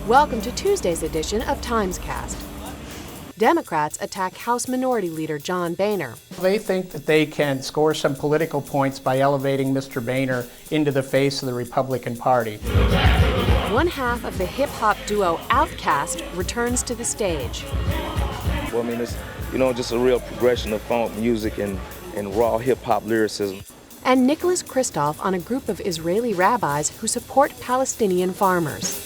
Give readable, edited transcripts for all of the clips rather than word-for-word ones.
Welcome to Tuesday's edition of TimesCast. Democrats attack House Minority Leader John Boehner. They think that they can score some political points by elevating Mr. Boehner into the face of the Republican Party. One half of the hip-hop duo Outkast returns to the stage. Well, I mean, it's, just a real progression of funk music and raw hip-hop lyricism. And Nicholas Kristof on a group of Israeli rabbis who support Palestinian farmers.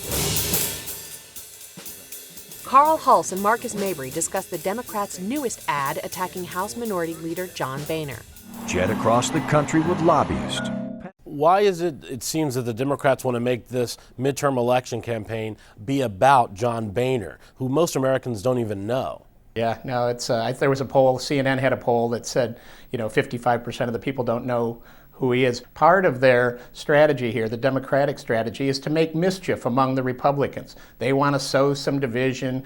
Carl Hulse and Marcus Mabry discuss the Democrats' newest ad attacking House Minority Leader John Boehner. Jet across the country with lobbyists. Why is it seems that the Democrats want to make this midterm election campaign be about John Boehner, who most Americans don't even know? Yeah, no, there was a poll, CNN had a poll that said, 55% of the people don't know who he is. Part of their strategy here, the Democratic strategy, is to make mischief among the Republicans. They want to sow some division,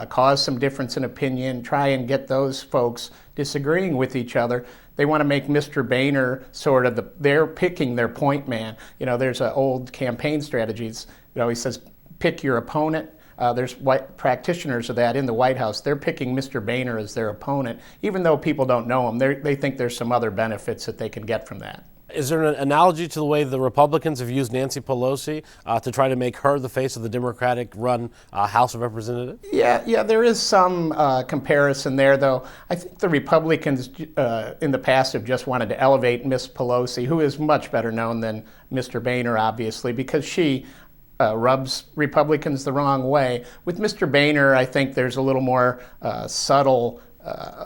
cause some difference in opinion, try and get those folks disagreeing with each other. They want to make Mr. Boehner sort of they're picking their point man. There's an old campaign strategy. He says, pick your opponent. There's white practitioners of that in the White House. They're picking Mr. Boehner as their opponent, even though people don't know him. They think there's some other benefits that they can get from that. Is there an analogy to the way the Republicans have used Nancy Pelosi to try to make her the face of the Democratic-run House of Representatives? Yeah, there is some comparison there, though. I think the Republicans in the past have just wanted to elevate Miss Pelosi, who is much better known than Mr. Boehner, obviously, because she rubs Republicans the wrong way. With Mr. Boehner, I think there's a little more subtle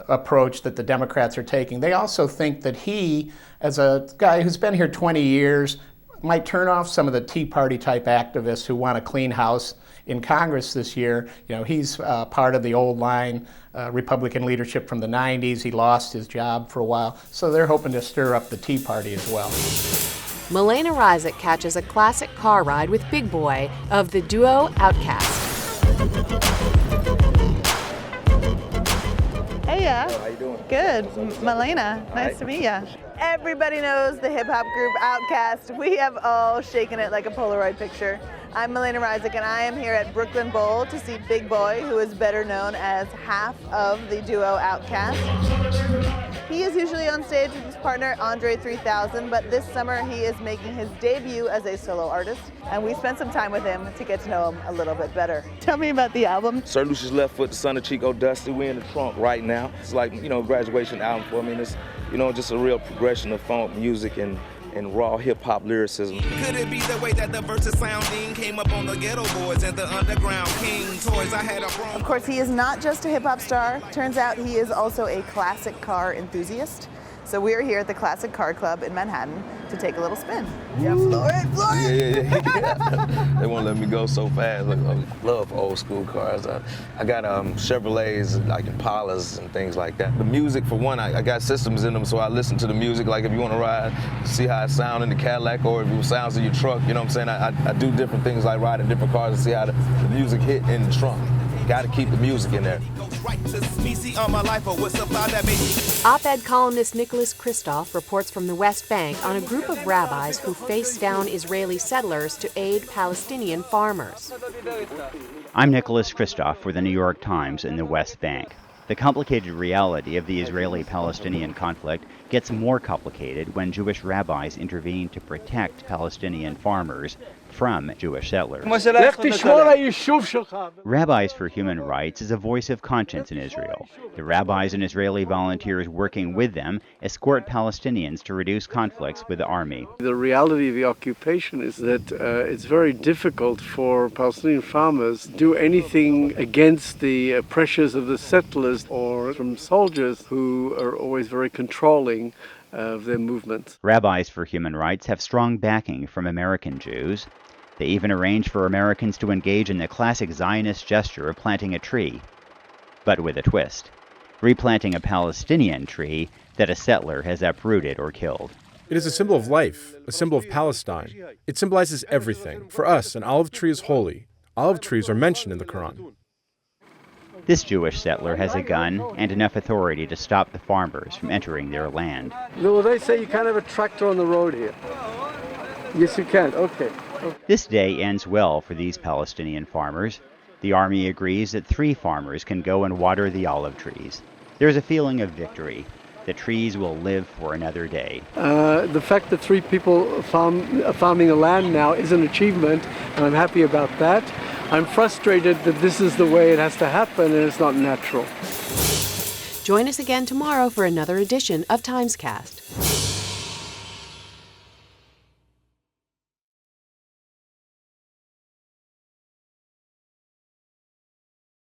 approach that the Democrats are taking. They also think that he, as a guy who's been here 20 years, might turn off some of the Tea Party type activists who want a clean house in Congress this year. He's part of the old line Republican leadership from the 90s. He lost his job for a while, so they're hoping to stir up the Tea Party as well. Melena Rysick catches a classic car ride with Big Boy of the duo Outkast. Hey, How you doing? good. Melena, nice to meet ya. Everybody knows the hip-hop group Outkast. We have all shaken it like a Polaroid picture. I'm Melena Rysick, and I am here at Brooklyn Bowl to see Big Boy, who is better known as half of the duo Outkast. He is usually on stage with his partner Andre 3000, but this summer he is making his debut as a solo artist, and we spent some time with him to get to know him a little bit better. Tell me about the album. Sir Lucius Left Foot, the son of Chico Dusty. We're in the trunk right now. It's like, graduation album for me. And it's, just a real progression of funk music and raw hip-hop lyricism. Could it be the way that the verses sounding came up on the ghetto boys and the underground king toys? I had a wrong. Of course, he is not just a hip-hop star. Turns out he is also a classic car enthusiast. So we are here at the Classic Car Club in Manhattan to take a little spin. Yeah, floor it! Yeah. They won't let me go so fast. I love old school cars. I got Chevrolets, like Impalas and things like that. The music, for one, I got systems in them, so I listen to the music. Like if you want to ride, see how it sounds in the Cadillac, or if it sounds in your truck, you know what I'm saying? I do different things like riding different cars and see how the music hit in the trunk. Got to keep the music in there. Op-ed columnist Nicholas Kristof reports from the West Bank on a group of rabbis who face down Israeli settlers to aid Palestinian farmers. I'm Nicholas Kristof for the New York Times in the West Bank. The complicated reality of the Israeli-Palestinian conflict gets more complicated when Jewish rabbis intervene to protect Palestinian farmers from Jewish settlers. Rabbis for Human Rights is a voice of conscience in Israel. The rabbis and Israeli volunteers working with them escort Palestinians to reduce conflicts with the army. The reality of the occupation is that it's very difficult for Palestinian farmers to do anything against the pressures of the settlers or from soldiers who are always very controlling of their movements. Rabbis for Human Rights have strong backing from American Jews. They even arrange for Americans to engage in the classic Zionist gesture of planting a tree, but with a twist, replanting a Palestinian tree that a settler has uprooted or killed. It is a symbol of life, a symbol of Palestine. It symbolizes everything. For us, an olive tree is holy. Olive trees are mentioned in the Quran. This Jewish settler has a gun and enough authority to stop the farmers from entering their land. No, they say you can't have a tractor on the road here. Yes, you can. Okay. This day ends well for these Palestinian farmers. The army agrees that 3 farmers can go and water the olive trees. There's a feeling of victory. The trees will live for another day. The fact that 3 people farming the land now is an achievement, and I'm happy about that. I'm frustrated that this is the way it has to happen, and it's not natural. Join us again tomorrow for another edition of TimesCast.